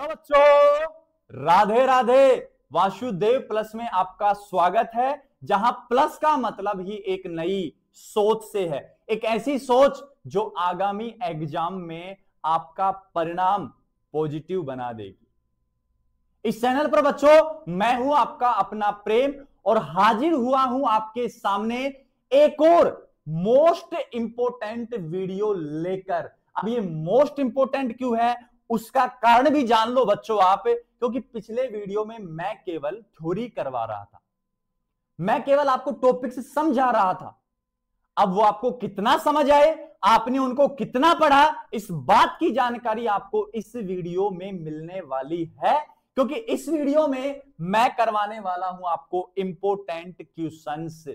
तो बच्चों राधे राधे। वासुदेव प्लस में आपका स्वागत है, जहां प्लस का मतलब ही एक नई सोच से है, एक ऐसी सोच जो आगामी एग्जाम में आपका परिणाम पॉजिटिव बना देगी। इस चैनल पर बच्चों मैं हूं आपका अपना प्रेम और हाजिर हुआ हूं आपके सामने एक और मोस्ट इंपोर्टेंट वीडियो लेकर। अब ये मोस्ट इंपोर्टेंट क्यों है उसका कारण भी जान लो बच्चों आप, क्योंकि पिछले वीडियो में मैं केवल थ्योरी करवा रहा था, मैं केवल आपको टॉपिक से समझा रहा था। अब वो आपको कितना समझ आए, आपने उनको कितना पढ़ा, इस बात की जानकारी आपको इस वीडियो में मिलने वाली है, क्योंकि इस वीडियो में मैं करवाने वाला हूं आपको इंपोर्टेंट क्वेश्चंस।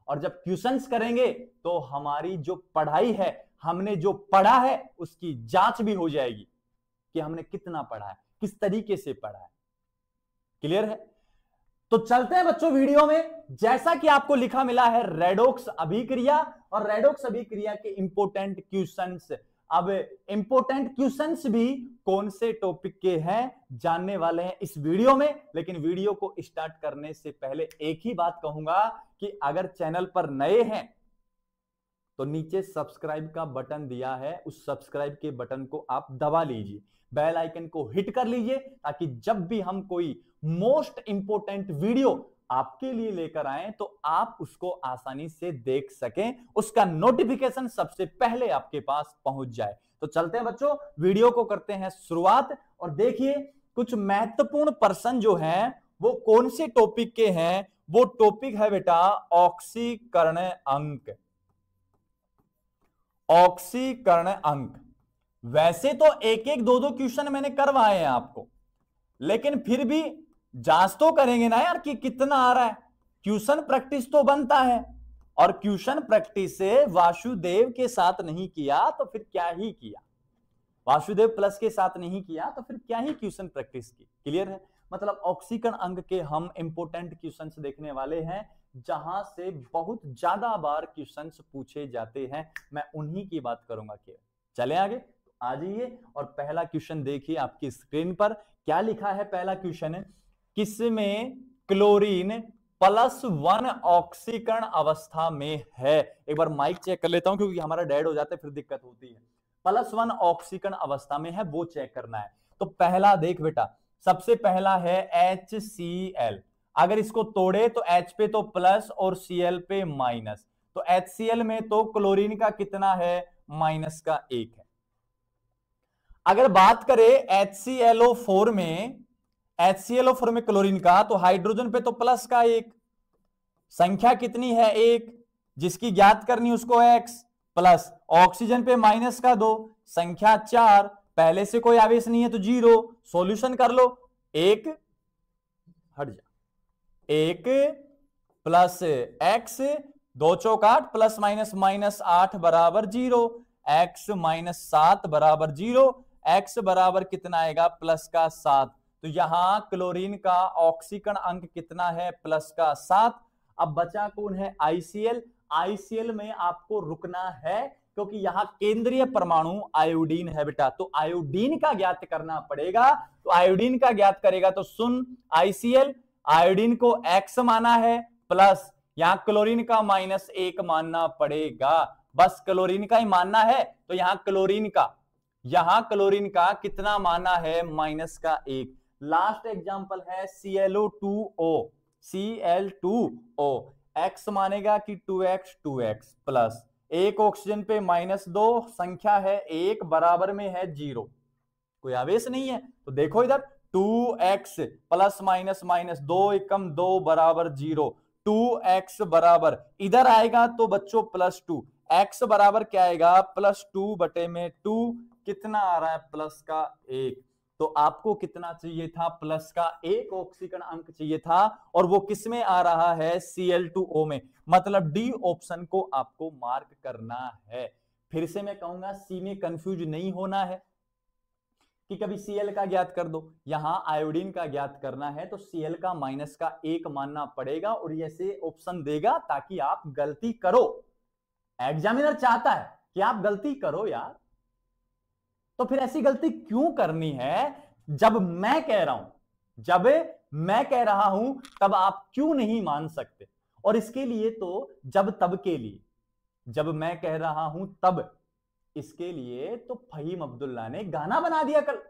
और जब क्वेश्चंस करेंगे तो हमारी जो पढ़ाई है, हमने जो पढ़ा है उसकी जांच भी हो जाएगी कि हमने कितना पढ़ा है, किस तरीके से पढ़ा है। क्लियर है? तो चलते हैं बच्चों वीडियो में। जैसा कि आपको लिखा मिला है रेडॉक्स अभिक्रिया, और रेडॉक्स अभिक्रिया के इंपोर्टेंट क्वेश्चंस। अब इंपोर्टेंट क्वेश्चंस भी कौन से टॉपिक के हैं जानने वाले हैं इस वीडियो में। लेकिन वीडियो को स्टार्ट करने से पहले एक ही बात कहूंगा कि अगर चैनल पर नए हैं तो नीचे सब्सक्राइब का बटन दिया है, उस सब्सक्राइब के बटन को आप दबा लीजिए, बेल आइकन को हिट कर लीजिए, ताकि जब भी हम कोई मोस्ट इंपोर्टेंट वीडियो आपके लिए लेकर आए तो आप उसको आसानी से देख सकें, उसका नोटिफिकेशन सबसे पहले आपके पास पहुंच जाए। तो चलते हैं बच्चों, वीडियो को करते हैं शुरुआत। और देखिए कुछ महत्वपूर्ण प्रश्न जो हैं वो कौन से टॉपिक के हैं। वो टॉपिक है बेटा ऑक्सीकरण अंक। ऑक्सीकरण अंक। वैसे तो एक एक दो दो क्वेश्चन मैंने करवाए हैं आपको, लेकिन फिर भी जांच तो करेंगे ना यार कि कितना आ रहा है। क्वेश्चन प्रैक्टिस तो बनता है, और क्वेश्चन प्रैक्टिस से वासुदेव के साथ नहीं किया तो फिर क्या ही किया, वासुदेव प्लस के साथ नहीं किया तो फिर क्या ही क्वेश्चन प्रैक्टिस की। क्लियर है? मतलब ऑक्सीकरण अंक के हम इंपोर्टेंट क्वेश्चंस देखने वाले हैं, जहां से बहुत ज्यादा बार क्वेश्चंस पूछे जाते हैं। मैं उन्हीं की बात करूंगा। केवल चले आगे, तो आ जाइए और पहला क्वेश्चन देखिए आपकी स्क्रीन पर। क्या लिखा है पहला क्वेश्चन? किसमें क्लोरीन +1 ऑक्सीकरण अवस्था में है। एक बार माइक चेक कर लेता हूं क्योंकि हमारा डेड हो जाता है फिर दिक्कत होती है। +1 ऑक्सीकरण अवस्था में है वो चेक करना है। तो पहला देख बेटा, सबसे पहला है HCl। अगर इसको तोड़े तो H पे तो प्लस और Cl पे माइनस, तो HCl में तो क्लोरीन का कितना है, -1 है। अगर बात करें HClO4 में, HClO4 में क्लोरीन का, तो हाइड्रोजन पे तो प्लस का 1, संख्या कितनी है 1, जिसकी ज्ञात करनी उसको X, प्लस ऑक्सीजन पे -2, संख्या 4, पहले से कोई आवेश नहीं है तो 0, सॉल्यूशन कर लो। 1 हट जा, 1 प्लस X 2 चौक 8 प्लस -8 बराबर 0, X -7 बराबर 0, X बराबर कितना आएगा, +7। तो यहां क्लोरीन का ऑक्सीकरण अंक कितना है, +7। अब बचा कौन है, ICl। ICl में आपको रुकना है क्योंकि यहां केंद्रीय परमाणु आयोडीन है बेटा, तो आयोडीन का ज्ञात करना पड़ेगा। तो आयोडीन का ज्ञात करेगा तो सुन, ICl आयोडीन को X माना है, प्लस यहां क्लोरीन का -1 मानना पड़ेगा। बस क्लोरीन का ही मानना है, तो यहां क्लोरीन का कितना माना है, -1। लास्ट एग्जांपल है ClO2O। Cl2O X मानेगा कि 2x प्लस 1 ऑक्सीजन पे -2, संख्या है 1, बराबर में है 0, कोई आवेश नहीं है। तो देखो इधर 2x प्लस -2 एकम 2 बराबर 0, 2x बराबर इधर आएगा तो बच्चों +2, x बराबर क्या आएगा, +2/2, कितना आ रहा है, +1। तो आपको कितना चाहिए था, +1 ऑक्सीकरण अंक चाहिए था, और वो किसमें आ रहा है, Cl2O में। मतलब डी ऑप्शन को आपको मार्क करना है। फिर से मैं कहूंगा सी में कंफ्यूज नहीं होना है कि कभी Cl का ज्ञात कर दो, यहां आयोडीन का ज्ञात करना है तो Cl का -1 मानना पड़ेगा, और ऐसे ऑप्शन देगा ताकि आप गलती करो। एग्जामिनर चाहता है कि आप गलती करो यार, तो फिर ऐसी गलती क्यों करनी है जब मैं कह रहा हूं, जब मैं कह रहा हूं तब आप क्यों नहीं मान सकते? और इसके लिए तो जब तब के लिए, जब मैं कह रहा हूं तब, इसके लिए तो फहीम अब्दुल्ला ने गाना बना दिया कल।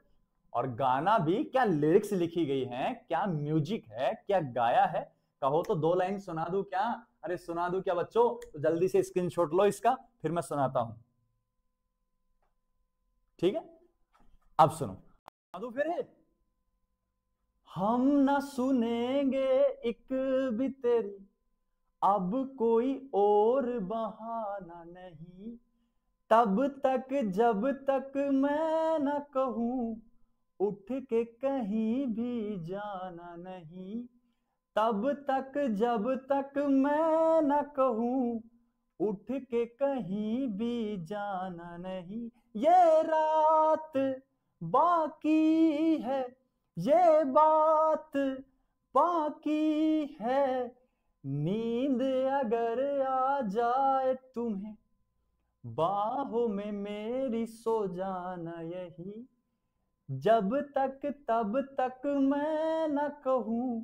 और गाना भी क्या लिरिक्स लिखी गई हैं, क्या म्यूजिक है, क्या गाया है। कहो तो 2 लाइन सुना दूं क्या? अरे सुना दूं क्या बच्चों? तो जल्दी से स्क्रीनशॉट लो इसका, फिर मैं सुनाता हूं। ठीक है, अब सुनो, सुना दूं फिर? हम ना सुनेंगे एक भी तेरी, अब कोई और बहाना नहीं, तब तक जब तक मैं न कहूं उठ के कहीं भी जाना नहीं, तब तक जब तक मैं न कहूं उठ के कहीं भी जाना नहीं। ये रात बाकी है, ये बात बाकी है, नींद अगर आ जाए तुम्हें बाहों में मेरी सो जाना यही, जब तक तब तक मैं न कहूं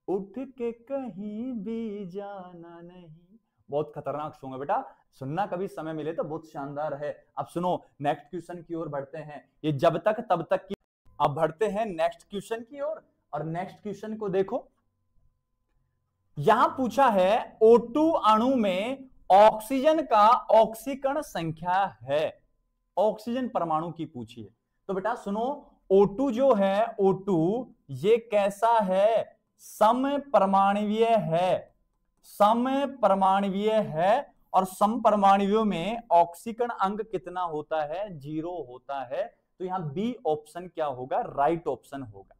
उठ के कहीं भी जाना नहीं। बहुत खतरनाक सॉन्ग है बेटा, सुनना कभी समय मिले तो, बहुत शानदार है। अब सुनो, नेक्स्ट क्वेश्चन की ओर बढ़ते हैं। ये जब तक तब तक की, अब बढ़ते हैं नेक्स्ट क्वेश्चन की ओर। और नेक्स्ट क्वेश्चन को देखो, यहां पूछा है O2 अणु में ऑक्सीजन का ऑक्सीकरण संख्या है, ऑक्सीजन परमाणु की पूछी है। तो बेटा सुनो, O2 जो है, O2 ये कैसा है? समपरमाणवीय है, समपरमाणवीय है। और समपरमाणुओं में ऑक्सीकरण अंक कितना होता है? 0 होता है। तो यहां बी ऑप्शन क्या होगा? राइट ऑप्शन होगा।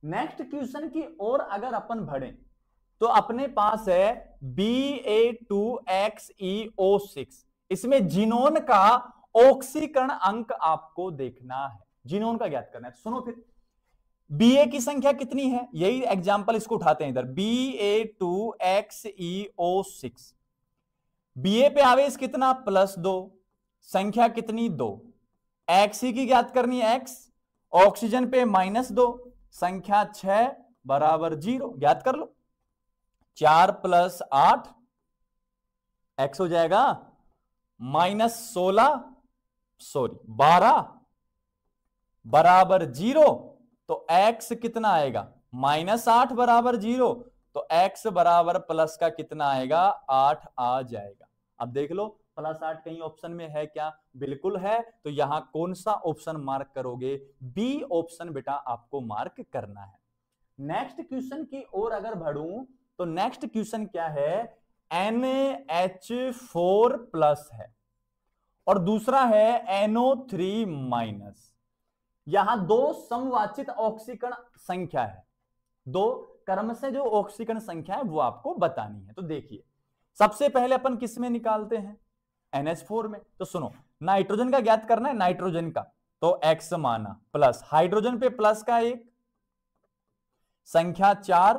नेक्स्ट क्वेश्चन की ओर अगर अपन बढ़े तो अपने पास है Ba2XeO6, इसमें जिनोन का ऑक्सीकरण अंक आपको देखना है, जिनोन का ज्ञात करना है। सुनो फिर, Ba की संख्या कितनी है? यही एग्जांपल इसको उठाते हैं इधर, Ba2XeO6, Ba पे आवेश कितना? +2, संख्या कितनी? 2। Xe की ज्ञात करनी है, X, ऑक्सीजन पे -2, संख्या 6 बराबर 0, ज्ञात कर लो। 4 + 8 X हो जाएगा -16, सॉरी 12 बराबर 0। तो X कितना आएगा? -8 बराबर 0। तो X बराबर प्लस का कितना आएगा? 8 आ जाएगा। अब देख लो, +8 कहीं ऑप्शन में है क्या? बिल्कुल है। तो यहां कौन सा ऑप्शन मार्क करोगे? बी ऑप्शन बेटा आपको मार्क करना है। नेक्स्ट क्वेश्चन की ओर अगर बढ़ूं तो नेक्स्ट क्वेश्चन क्या है? NH4+ है और दूसरा है NO3-। यहां 2 समवाचित ऑक्सीकरण संख्या है, 2 क्रम से जो ऑक्सीकरण संख्या है वो आपको बतानी है। तो देखिए, सबसे पहले अपन किस में निकालते हैं? NH4 में। तो सुनो, नाइट्रोजन का ज्ञात करना है, नाइट्रोजन का, तो X माना प्लस, हाइड्रोजन पे प्लस का 1, संख्या 4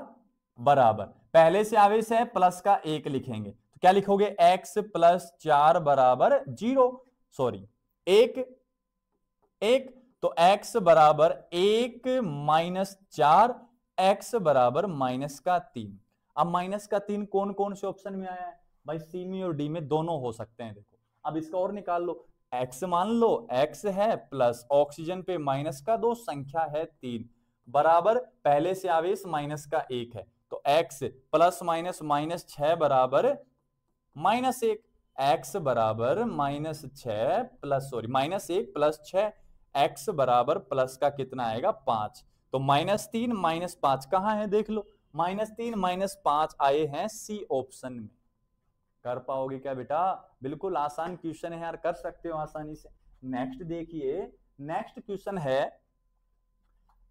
बराबर, पहले से आवेश है प्लस का 1 लिखेंगे, तो क्या लिखोगे? X + 4 बराबर 0, सॉरी 1, तो X बराबर 1 - 4, X बराबर -3। अब -3 कौन कौन से ऑप्शन में आया है भाई? सी में और डी में, दोनों हो सकते हैं। देखो, अब इसका और निकाल लो। X मान लो, X है प्लस ऑक्सीजन पे -2, संख्या है 3 बराबर, पहले से आवेश -1 है, तो X ± -6 बराबर -1, X बराबर -6 प्लस, सॉरी -1 + 6, X बराबर प्लस का कितना आएगा? 5। तो -3 - 5 कहां है? देख लो, -3 - 5 आए हैं सी ऑप्शन में। कर पाओगे क्या बेटा? बिल्कुल आसान क्वेश्चन है यार, कर सकते हो आसानी से। नेक्स्ट देखिए, नेक्स्ट क्वेश्चन है,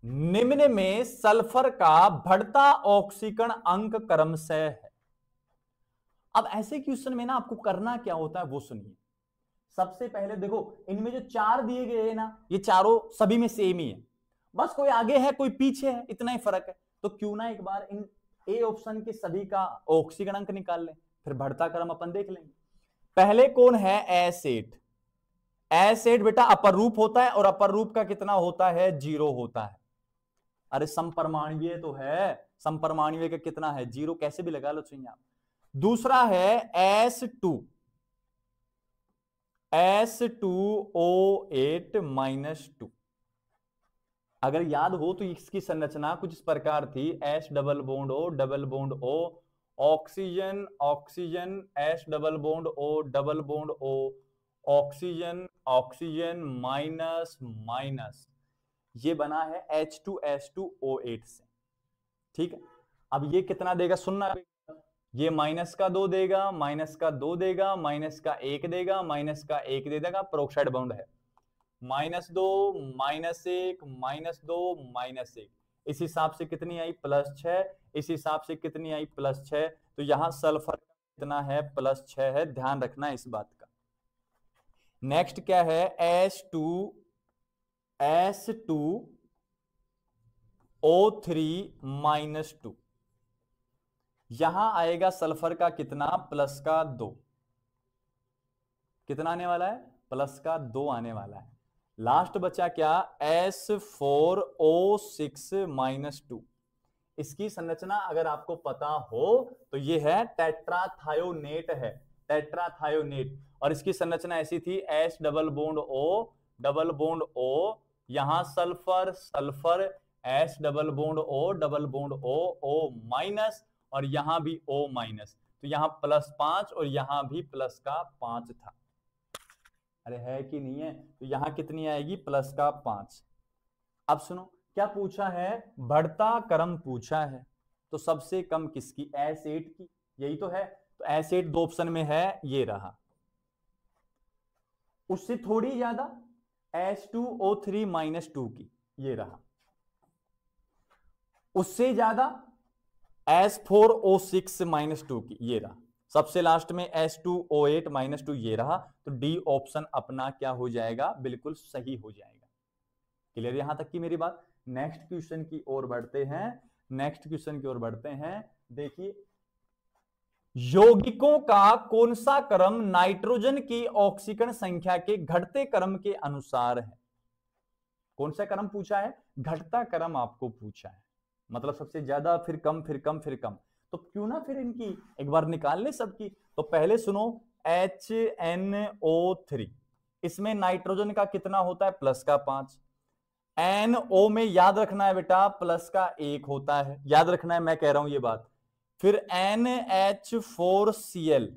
निम्न में सल्फर का बढ़ता ऑक्सीकरण अंक क्रमशः है। अब ऐसे क्वेश्चन में ना आपको करना क्या होता है वो सुनिए। सबसे पहले देखो, इनमें जो 4 दिए गए हैं ना, ये चारों सभी में सेम ही है, बस कोई आगे है कोई पीछे है, इतना ही फर्क है। तो क्यों ना एक बार इन ए ऑप्शन के सभी का ऑक्सीकरण अंक निकाल लें, फिर बढ़ता क्रम अपन देख लेंगे। पहले कौन है? S8, S8 बेटा अपर रूप होता है और अपर रूप का कितना होता है 0 होता है। अरे समपरमाणवीय तो है, समपरमाणवीय का कितना है 0, कैसे भी लगा लो चाहिए आप। दूसरा है S2O8 -2। अगर याद हो तो इसकी संरचना कुछ इस प्रकार थी, S double bond O double bond O, oxygen oxygen, S double bond O double bond O, oxygen oxygen minus minus, ये बना है H2S2O8 से। ठीक है, अब ये कितना देगा सुनना, ये माइनस का 2 देगा, माइनस का 2 देगा, माइनस का 1 देगा, माइनस का 1 दे देगा, पेरोक्साइड बॉन्ड है, -2 -1 -2 -1, इस हिसाब से कितनी आई +6, इस हिसाब से कितनी आई +6, तो यहां सल्फर कितना है +6 है, ध्यान रखना इस बात का। नेक्स्ट क्या है S2O3 -2, यहां आएगा सल्फर का कितना +2, कितना आने वाला है +2 आने वाला है। लास्ट बचा क्या S4O6 -2, इसकी संरचना अगर आपको पता हो तो ये है टेट्राथायोनेट है, टेट्राथायोनेट, और इसकी संरचना ऐसी थी S double bond O double bond O, यहां sulphur sulphur, S double bond O double bond O O minus, और यहां भी O माइनस, तो यहां +5 और यहां भी +5 था। अरे है कि नहीं है, तो यहां कितनी आएगी +5। अब सुनो क्या पूछा है, बढ़ता क्रम पूछा है, तो सबसे कम किसकी S8 की, यही तो है, तो S8 दो ऑप्शन में है, ये रहा। उससे थोड़ी ज्यादा S2O3 -2 की, ये रहा। उससे ज्यादा S4O6 -2 की, ये रहा। सबसे लास्ट में S2O8 -2, ये रहा। तो डी ऑप्शन अपना क्या हो जाएगा, बिल्कुल सही हो जाएगा। क्लियर यहां तक की मेरी बात। नेक्स्ट क्वेश्चन की ओर बढ़ते हैं, नेक्स्ट क्वेश्चन की ओर बढ़ते हैं। देखिए, यौगिकों का कौन सा क्रम नाइट्रोजन की ऑक्सीकरण संख्या के घटते क्रम के अनुसार है? कौन सा क्रम पूछा है, घटता क्रम आपको पूछा है, मतलब सबसे ज्यादा फिर कम फिर कम फिर कम। तो क्यों ना फिर इनकी एक बार निकाल ले सबकी। तो पहले सुनो HNO3, इसमें नाइट्रोजन का कितना होता है +5, NO में याद रखना है बेटा +1 होता है, याद रखना है, मैं कह रहा हूं ये बात। फिर NH4Cl,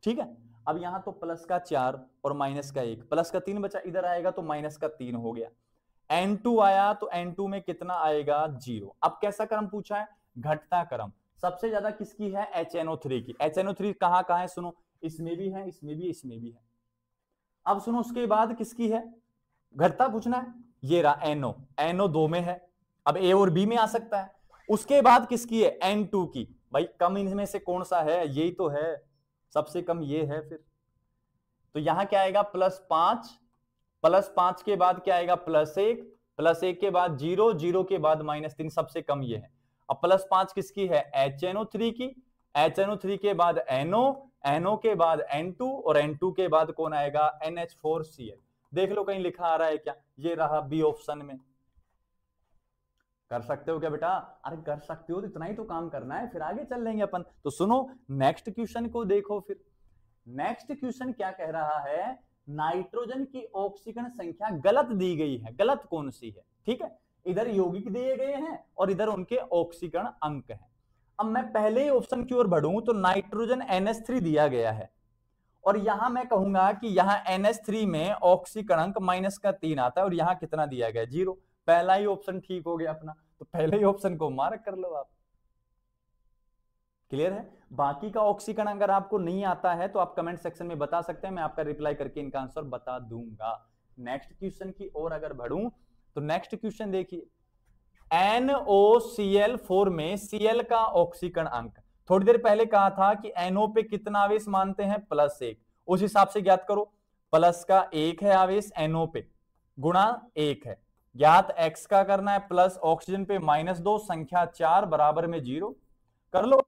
ठीक है। अब यहां तो +4 और -1, +3 बचा, इधर आएगा तो -3 हो गया। N2 आया तो N2 में कितना आएगा 0। अब कैसा क्रम पूछा है, घटता क्रम। सबसे ज्यादा किसकी है HNO3 की। HNO3 कहां कहां है सुनो, इसमें भी है, इसमें भी, इसमें भी है। अब सुनो उसके बाद किसकी है, घटता पूछना है, ये रहा NO, NO 2 में है, अब A और B में आ सकता है। उसके बाद किसकी है N2 की, भाई कम इनमें से कौन सा है, यही तो है, सबसे कम ये है। फिर तो यहां क्या आएगा +5, +5 के बाद क्या आएगा +1, +1 के बाद 0, 0 के बाद -3, सबसे कम ये है। अब +5 किसकी है HNO3 की, HNO3 के बाद NO, NO के बाद N2, और N2 के बाद कौन आएगा NH4Cl। देख लो कहीं लिखा आ रहा है क्या, ये रहा बी ऑप्शन में। कर सकते हो क्या बेटा, अरे कर सकते हो, तो इतना ही तो काम करना है, फिर आगे चल लेंगे अपन। तो सुनो नेक्स्ट क्वेश्चन को देखो। फिर नेक्स्ट क्वेश्चन क्या कह रहा है, नाइट्रोजन की ऑक्सीकरण संख्या गलत दी गई है, गलत कौन सी है, ठीक है। इधर यौगिक दिए गए हैं और इधर उनके ऑक्सीकरण अंक हैं। अब मैं पहले ही ऑप्शन की ओर बढ़ूं तो नाइट्रोजन NH3 दिया गया है, और यहां मैं कहूंगा कि यहां NH3 में ऑक्सीकरण अंक -3 आता है, और यहां कितना दिया गया 0। पहला ही ऑप्शन ठीक हो गया अपना, तो पहले ही ऑप्शन को मार्क कर लो आप। क्लियर है। बाकी का ऑक्सीकरण अगर आपको नहीं आता है तो आप कमेंट सेक्शन में बता सकते हैं, मैं आपका रिप्लाई करके इनका आंसर बता दूंगा। नेक्स्ट क्वेश्चन की ओर अगर बढ़ूं तो नेक्स्ट क्वेश्चन देखिए, NOCl4 में Cl का ऑक्सीकरण अंक, थोड़ी देर पहले कहा था कि NO पे कितना आवेश मानते हैं +1, उस हिसाब से ज्ञात करो। +1 है आवेश NO पे, गुणा 1 है, ज्ञात x का करना है, प्लस ऑक्सीजन पे -2, संख्या 4 बराबर में 0 कर लो।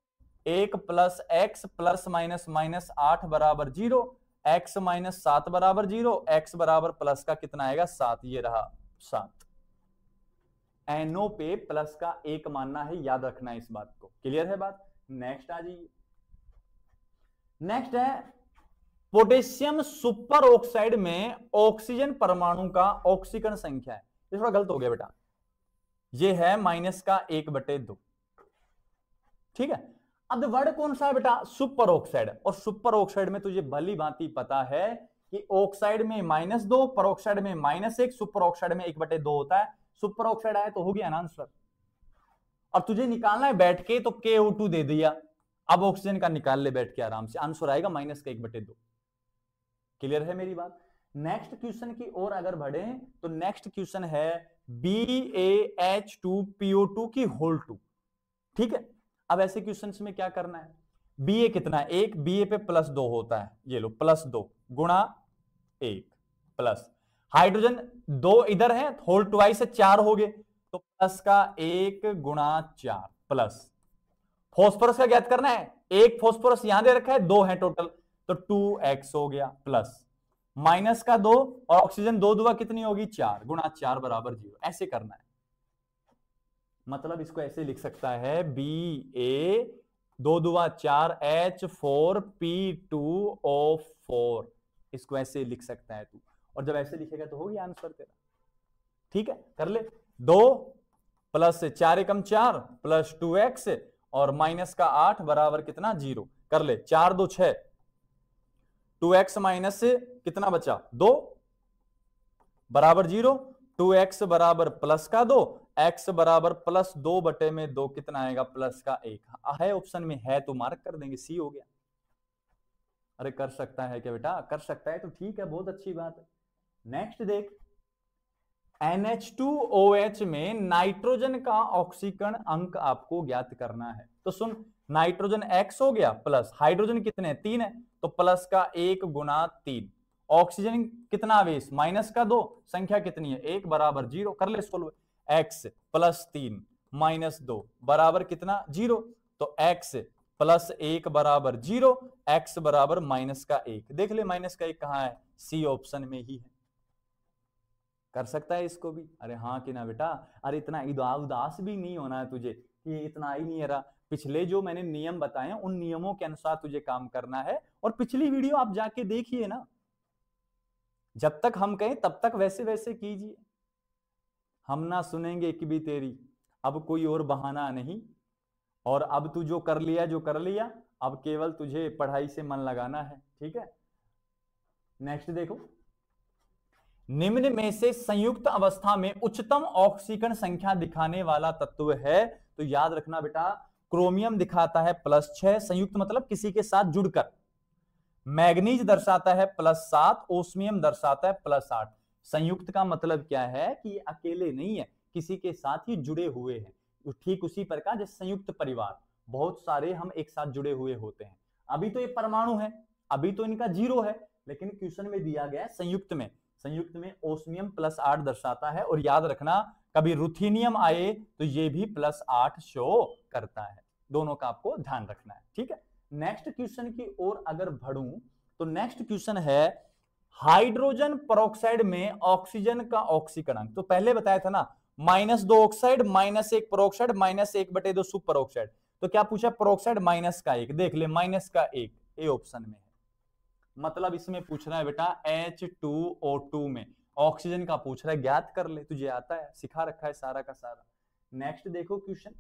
1 + x ± -8 = 0, x माइनस 7 बराबर 0, x बराबर प्लस का कितना आएगा 7, ये रहा 7। NO पे प्लस का 1 मानना है, याद रखना है इस बात को। क्लियर है बात? नेक्स्ट आ जाइए। नेक्स्ट है पोटेशियम सुपर ऑक्साइड में ऑक्सीजन परमाणु का ऑक्सीकरण संख्या है। ये थोड़ा गलत हो गया बेटा, ये है -1/2। ठीक है, अब वर्ड कौन सा है बेटा? Super oxide. और सुपर ऑक्साइड में तुझे भली भांति पता है कि ऑक्साइड में -2, पर ऑक्साइड में -1, सुपर ऑक्साइड में 1/2 होता है। सुपर ऑक्साइड आया तो हो गया ना आंसर। और तुझे निकालना है बैठ के, तो KO2 दे दिया। अब ऑक्सीजन का निकाल ले बैठ के आराम से, आंसर आएगा -1/2। क्लियर है मेरी बात? नेक्स्ट क्वेश्चन की ओर अगर बढ़े तो नेक्स्ट क्वेश्चन है BaH2PO2 की होल 2। ठीक है, अब ऐसे क्वेश्चंस में क्या करना है? Ba कितना है? 1, Ba पे +2 होता है, ये लो +2 गुणा 1 प्लस हाइड्रोजन 2 इधर है, होल 2 से 4 हो गए, तो प्लस का 1 गुणा 4 प्लस फॉस्फोरस का ज्ञात करना है। 1 फॉस्फोरस यहां दे रखा है, 2 है टोटल, तो 2x हो गया प्लस माइनस का 2 और ऑक्सीजन 2 दुआ कितनी होगी 4 गुणा 4 बराबर 0। ऐसे करना है, मतलब इसको ऐसे लिख सकता है Ba 2 दुआ 4 H4P2O4, इसको ऐसे लिख सकता है तू। और जब ऐसे लिखेगा तो हो गया आंसर तेरा। ठीक है, कर ले। 2 प्लस 4 एकम 4 प्लस 2x और माइनस का 8 बराबर कितना 0। कर ले, 4 2 6, 2x माइनस कितना बचा 2 बराबर 0, 2x बराबर प्लस का 2, x बराबर +2/2 कितना आएगा प्लस का 1 है। ऑप्शन में है तो मार्क कर देंगे, सी हो गया। अरे कर सकता है क्या बेटा? कर सकता है तो ठीक है, बहुत अच्छी बात है। नेक्स्ट देख, NH2OH में नाइट्रोजन का ऑक्सीकरण अंक आपको ज्ञात करना है। तो सुन, नाइट्रोजन X हो गया प्लस हाइड्रोजन कितने 3 है, तो प्लस का 1 गुणा 3। ऑक्सीजन कितना आवेश माइनस का 2, संख्या कितनी है 1 बराबर 0। कर ले सोल्व। x प्लस 3 माइनस 2 बराबर कितना 0, तो x प्लस 1 बराबर 0, x बराबर -1। देख ले -1 कहां है? सी ऑप्शन में ही है। कर सकता है इसको भी? अरे हाँ कि ना बेटा? अरे इतना उदास भी नहीं होना है तुझे कि इतना ही नहीं रहा। पिछले जो मैंने नियम बताए हैं उन नियमों के अनुसार तुझे काम करना है। और पिछली वीडियो आप जाके देखिए ना, जब तक हम कहें तब तक वैसे वैसे कीजिए। हम ना सुनेंगे कि भी तेरी, अब कोई और बहाना नहीं। और अब तू जो कर लिया, अब केवल तुझे पढ़ाई से मन लगाना है। ठीक है, नेक्स्ट देखो, निम्न में से संयुक्त अवस्था में उच्चतम ऑक्सीकरण संख्या दिखाने वाला तत्व है। तो याद रखना बेटा, क्रोमियम दिखाता है +6, संयुक्त मतलब किसी के साथ जुड़कर। मैग्नीज दर्शाता है +7, ओस्मियम दर्शाता है +8। संयुक्त का मतलब क्या है कि अकेले नहीं है, किसी के साथ ही जुड़े हुए हैं। ठीक उसी प्रकार जैसे संयुक्त परिवार, बहुत सारे हम एक साथ जुड़े हुए होते हैं। अभी तो ये परमाणु है, अभी तो इनका 0 है, लेकिन क्वेश्चन में दिया गया संयुक्त में ओस्मियम +8 दर्शाता है। और याद रखना, कभी रुथेनियम आए तो ये भी +8 शो करता है। दोनों का आपको ध्यान रखना है। ठीक है, नेक्स्ट क्वेश्चन की ओर अगर बढ़ूं तो नेक्स्ट क्वेश्चन है हाइड्रोजन परऑक्साइड में ऑक्सीजन का ऑक्सीकरण। तो पहले बताया था ना, -2 ऑक्साइड -1 परऑक्साइड -1/2 सुपर ऑक्साइड। तो क्या पूछा? परऑक्साइड -1। देख ले, -1 ए ऑप्शन में है। मतलब इसमें पूछ रहा है बेटा H2O2 में ऑक्सीजन का पूछ रहा है, ज्ञात कर ले। तुझे आता है, सिखा रखा है सारा का सारा। नेक्स्ट देखो क्वेश्चन,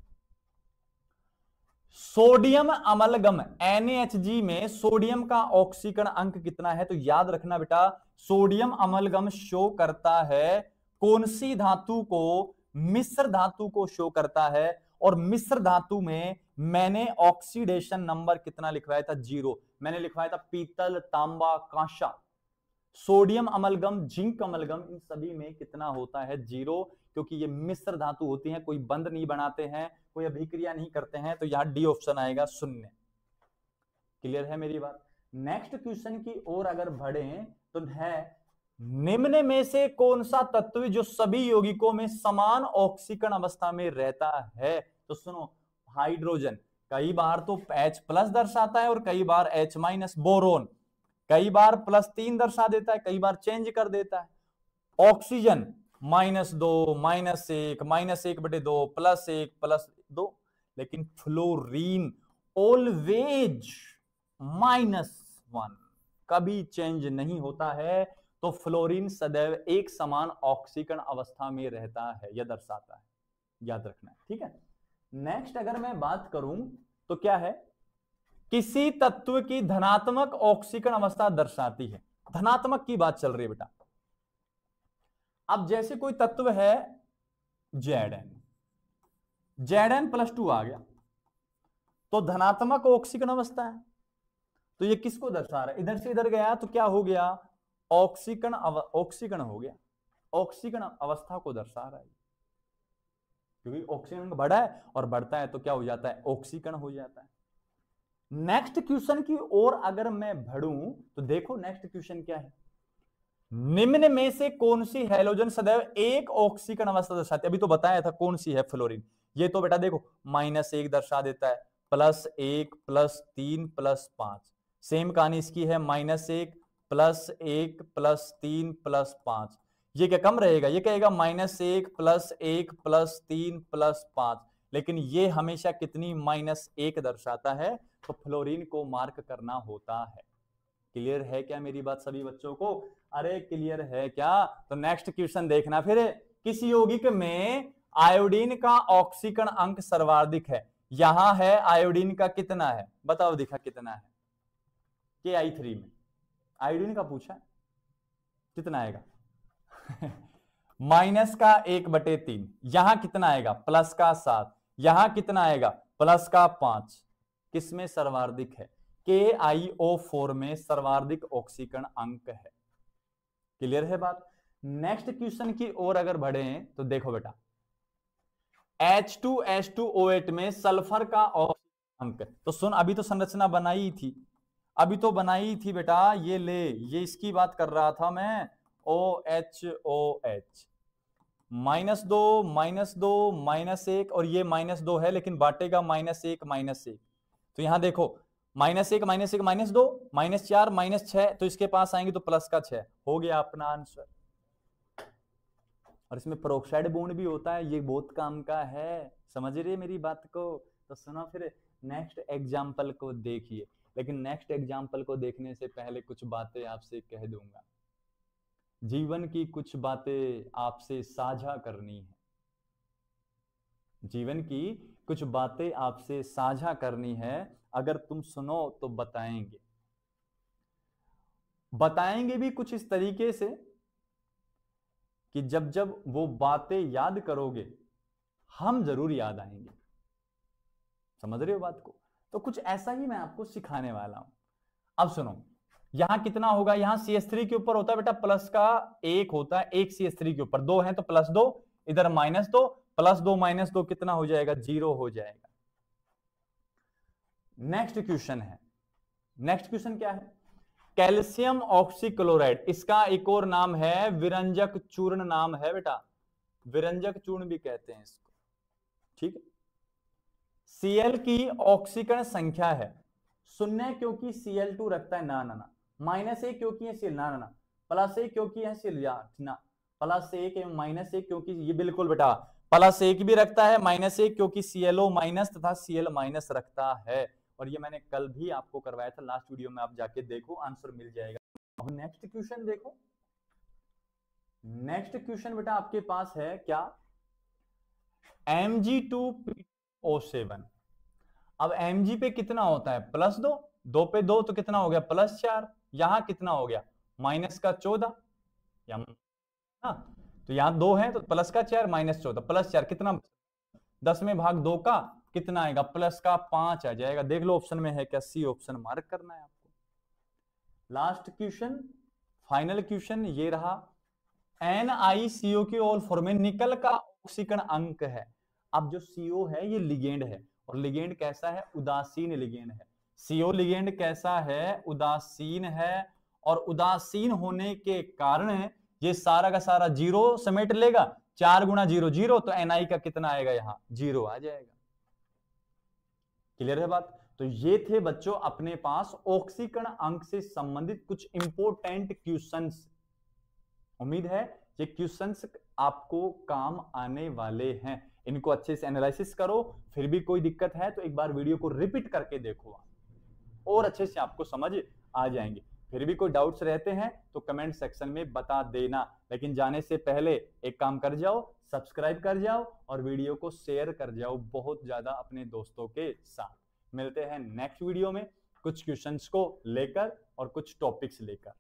सोडियम अमलगम NaHG में सोडियम का ऑक्सीकरण अंक कितना है? तो याद रखना बेटा, सोडियम अमलगम शो करता है कौन सी धातु को? मिश्र धातु को शो करता है। और मिश्र धातु में मैंने ऑक्सीडेशन नंबर कितना लिखवाया था? 0। मैंने लिखवाया था पीतल, तांबा, कांसा। सोडियम अमलगम, जिंक अमलगम, इन सभी में कितना होता है? 0, क्योंकि ये मिश्र धातु होती हैं, कोई बंध नहीं बनाते हैं, कोई अभिक्रिया नहीं करते हैं। तो यहां डी ऑप्शन आएगा 0। क्लियर है मेरी बात? नेक्स्ट क्वेश्चन की ओर अगर बढ़े तो है निम्न में से कौन सा तत्व जो सभी यौगिकों में समान ऑक्सीकरण अवस्था में रहता है? तो सुनो, हाइड्रोजन कई बार तो H+ दर्शाता है और कई बार H-। बोरोन कई बार +3 दर्शा देता है, कई बार चेंज कर देता है। ऑक्सीजन -2, -1, -1/2, +1, +2, लेकिन फ्लोरीन ऑलवेज -1, कभी चेंज नहीं होता है। तो फ्लोरीन सदैव एक समान ऑक्सीकरण अवस्था में रहता है, यह दर्शाता है, याद रखना है, ठीक है। नेक्स्ट अगर मैं बात करूं तो क्या है, किसी तत्व की धनात्मक ऑक्सीकरण अवस्था दर्शाती है। धनात्मक की बात चल रही है बेटा। अब जैसे कोई तत्व है Zn+2 आ गया, तो धनात्मक ऑक्सीकरण अवस्था है, तो ये किसको दर्शा रहा है? इधर से इधर गया तो क्या हो गया? ऑक्सीकरण हो गया, ऑक्सीकरण अवस्था को दर्शा रहा है, क्योंकि ऑक्सीजन बढ़ा है और बढ़ता है तो क्या हो जाता है? ऑक्सीकरण हो जाता है। नेक्स्ट क्वेश्चन की ओर अगर मैं बढ़ूं तो देखो नेक्स्ट क्वेश्चन क्या है, निम्न में से कौन सी हैलोजन सदैव एक ऑक्सीकरण अवस्था दर्शाती है? अभी तो बताया था कौन सी है, फ्लोरीन। ये तो बेटा देखो -1 दर्शा देता है, +1, +3, +5। सेम कहानी इसकी है, -1, +1, +3, +5। ये क्या कम रहेगा? ये कहेगा -1, +1, +3, +5, लेकिन ये हमेशा कितनी? -1 दर्शाता है, तो फ्लोरीन को मार्क करना होता है। क्लियर है क्या मेरी बात सभी बच्चों को? अरे क्लियर है क्या? तो नेक्स्ट क्वेश्चन देखना फिर। किस यौगिक में आयोडीन का ऑक्सीकरण अंक सर्वाधिक है? यहां है आयोडीन का कितना है, बताओ दिखा कितना है? KI3 में आयोडीन का पूछा, कितना आएगा? -1/3। यहां कितना आएगा? +7। यहां कितना आएगा? +5। किसमें सर्वाधिक है? KiO4 में सर्वाधिक ऑक्सीकरण अंक है। क्लियर है बात? नेक्स्ट क्वेश्चन की ओर अगर बढ़े तो देखो बेटा, H2H2O8 में सल्फर का ऑक्सीकरण अंक, तो सुन, अभी तो संरचना बनाई थी, बेटा, ये ले, ये इसकी बात कर रहा था मैं, OHOH, -2, -2, -1, और ये -2 है लेकिन बांटेगा -1, -1। तो यहां देखो -1, -1, -2, -4, -6, तो इसके पास आएंगे तो +6 हो गया अपना आंसर। और इसमें पेरोक्साइड बॉन्ड भी होता है, ये बहुत काम का है, समझ रहे मेरी बात को? तो सुनो फिर नेक्स्ट एग्जाम्पल को देखिए, लेकिन नेक्स्ट एग्जाम्पल को देखने से पहले कुछ बातें आपसे कह दूंगा, जीवन की कुछ बातें आपसे साझा करनी है, जीवन की कुछ बातें आपसे साझा करनी है। अगर तुम सुनो तो बताएंगे भी कुछ इस तरीके से कि जब जब वो बातें याद करोगे हम जरूर याद आएंगे। समझ रहे हो बात को? तो कुछ ऐसा ही मैं आपको सिखाने वाला हूं। अब सुनो, यहां कितना होगा? यहां CH3 के ऊपर होता है बेटा +1 होता है, एक CH3 के ऊपर 2 है तो +2, इधर -2, +2 -2 कितना हो जाएगा? 0 हो जाएगा। नेक्स्ट क्वेश्चन है, नेक्स्ट क्वेश्चन क्या है? कैल्शियम ऑक्सीक्लोराइड, इसका एक और नाम है विरंजक चूर्ण, नाम है बेटा, विरंजक चूर्ण भी कहते हैं इसको, ठीक है। Cl की ऑक्सीकरण संख्या है 0 क्योंकि Cl2 रखता है, ना ना ना, -1 क्योंकि है Cl, ना ना ना, +1 क्योंकि है Cl, ना, +1 एवं -1 क्योंकि ये बिल्कुल बेटा +1 भी रखता है, -1 क्योंकि ClO- तथा Cl- रखता है। और ये मैंने कल भी आपको करवाया था, लास्ट वीडियो में आप जाके देखो, आंसर मिल जाएगा। अब नेक्स्ट क्वेश्चन देखो, नेक्स्ट क्वेश्चन बेटा आपके पास है क्या? Mg2PO7। अब Mg पे कितना होता है? +2, 2 पे 2 तो कितना हो गया? +4। यहां कितना हो गया? -14, या तो यहां 2 है तो +4, -14, +4 कितना? 10 में भाग 2 का कितना आएगा? +5 आ जाएगा। देख लो ऑप्शन में है क्या? C ऑप्शन मार्क करना है आपको। लास्ट क्वेश्चन, फाइनल क्वेश्चन ये रहा, NiCO में निकल का ऑक्सीकरण अंक है। अब जो CO है ये लिगेंड है, और लिगेंड कैसा है? उदासीन लिगेंड है। CO लिगेंड कैसा है? उदासीन है, और उदासीन होने के कारण ये सारा का सारा 0 समेट लेगा, 4 × 0 0, तो Ni का कितना आएगा? यहां 0 आ जाएगा। क्लियर है बात? तो ये थे बच्चों अपने पास ऑक्सीकरण अंक से संबंधित कुछ इंपोर्टेंट क्वेश्चंस। उम्मीद है ये क्वेश्चंस आपको काम आने वाले हैं। इनको अच्छे से एनालिसिस करो, फिर भी कोई दिक्कत है तो एक बार वीडियो को रिपीट करके देखो और अच्छे से आपको समझ आ जाएंगे। फिर भी कोई डाउट्स रहते हैं तो कमेंट सेक्शन में बता देना। लेकिन जाने से पहले एक काम कर जाओ, सब्सक्राइब कर जाओ और वीडियो को शेयर कर जाओ बहुत ज्यादा अपने दोस्तों के साथ। मिलते हैं नेक्स्ट वीडियो में कुछ क्वेश्चंस को लेकर और कुछ टॉपिक्स लेकर।